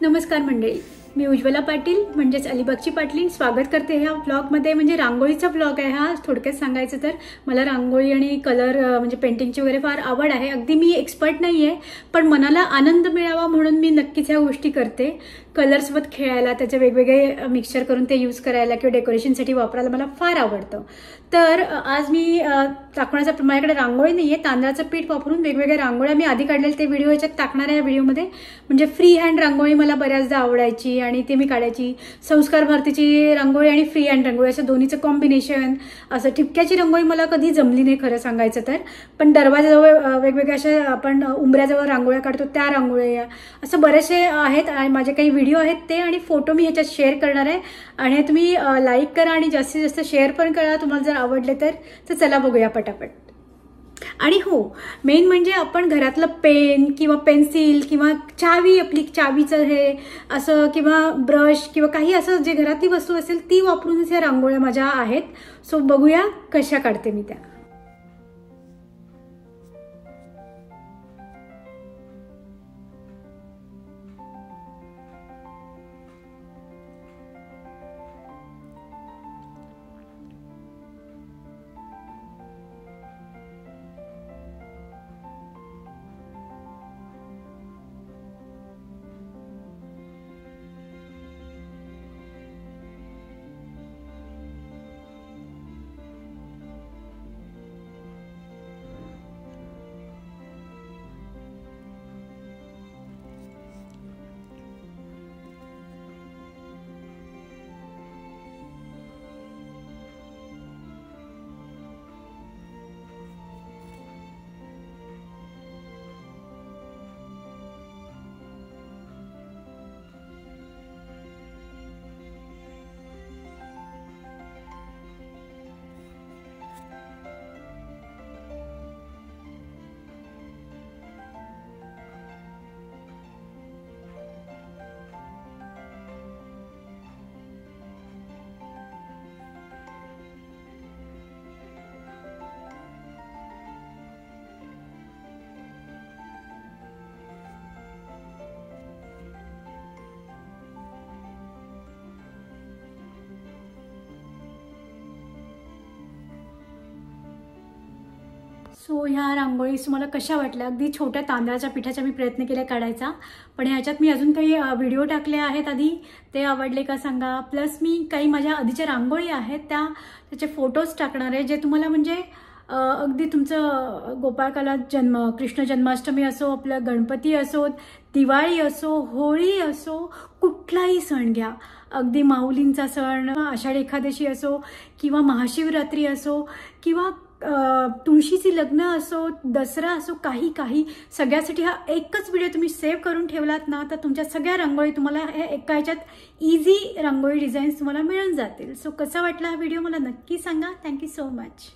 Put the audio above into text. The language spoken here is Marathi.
नमस्कार मंडळी, मी उज्ज्वला पाटील म्हणजेच अलिबागची पाटलीन स्वागत करते ह्या व्लॉगमध्ये। म्हणजे रांगोळीचा व्लॉग आहे हा। थोडक्यात सांगायचं तर मला रांगोळी आणि कलर म्हणजे पेंटिंगची वगैरे फार आवड आहे। अगदी मी एक्सपर्ट नाहीये, पण मनाला आनंद मिळावा म्हणून मी नक्कीच ह्या गोष्टी करते। कलर्ससोबत खेळायला, त्याचे वेगवेगळे मिक्सचर करून ते यूज करायला किंवा डेकोरेशनसाठी वापरायला मला फार आवडतं। तर आज मी टाकण्याचा माझ्याकडे रांगोळी नाहीये, तांदळाचं पीठ वापरून वेगवेगळ्या रांगोळ्या मी आधी काढलेल्या ते व्हिडिओ याच्यात टाकणार आहे। या व्हिडिओमध्ये म्हणजे फ्री हँड रांगोळी मला बऱ्याचदा आवडायची आणि ते मी काढायची। संस्कार भारतीची रांगोळी आणि फ्री हँड रांगोळी असं दोन्हीचं कॉम्बिनेशन। असं ठिपक्याची रांगोळी मला कधी जमली नाही खरं सांगायचं तर, पण दरवाजाजवळ वेगवेगळ्या अशा आपण उंबऱ्याजवळ रांगोळ्या काढतो त्या रांगोळ्या असं बरेचसे आहेत आणि माझे काही व्हिडिओ आहेत ते आणि फोटो मी ह्याच्यात शेअर करणार आहे। आणि तुम्ही लाईक करा आणि जास्तीत जास्त शेअर पण करा तुम्हाला जर आवडले तर चला बघूया पटापट। आणि हो, मेन म्हणजे आपण घरातलं पेन किंवा पेन्सिल किंवा चावी, आपली चावीचं हे असं किंवा ब्रश किंवा काही असं जे घरातली वस्तू असेल ती वापरूनच या रांगोळ्या माझ्या आहेत। सो बघूया कशा काढते मी त्या। सो ह्या रांगोळी तुम्हाला कशा वाटल्या? अगदी छोट्या तांदळाच्या पिठाचा मी प्रयत्न केला काढायचा, पण ह्याच्यात मी अजून काही व्हिडिओ टाकले आहेत आधी, ते आवडले का सांगा। प्लस मी काही माझ्या आधीच्या रांगोळी आहेत त्याचे फोटोज टाकणार आहे, जे तुम्हाला म्हणजे अगदी तुमचं गोपाळकाला जन्म, कृष्ण जन्माष्टमी असो, आपलं गणपती असो, दिवाळी असो, होळी असो, कुठलाही सण घ्या, अगदी माऊलींचा सण, आषाढी एकादशी असो किंवा महाशिवरात्री असो किंवा तुळशीची लग्न असो, दसरा असो, काही सगळ्यासाठी हा एकच व्हिडिओ तुम्ही सेव्ह करून ठेवलात ना, तर तुमच्या सगळ्या रांगोळी तुम्हाला एका ह्याच्यात इझी रांगोळी डिझाईन्स तुम्हाला मिळून जातील। सो कसा वाटला हा व्हिडिओ मला नक्की सांगा। Thank you so much.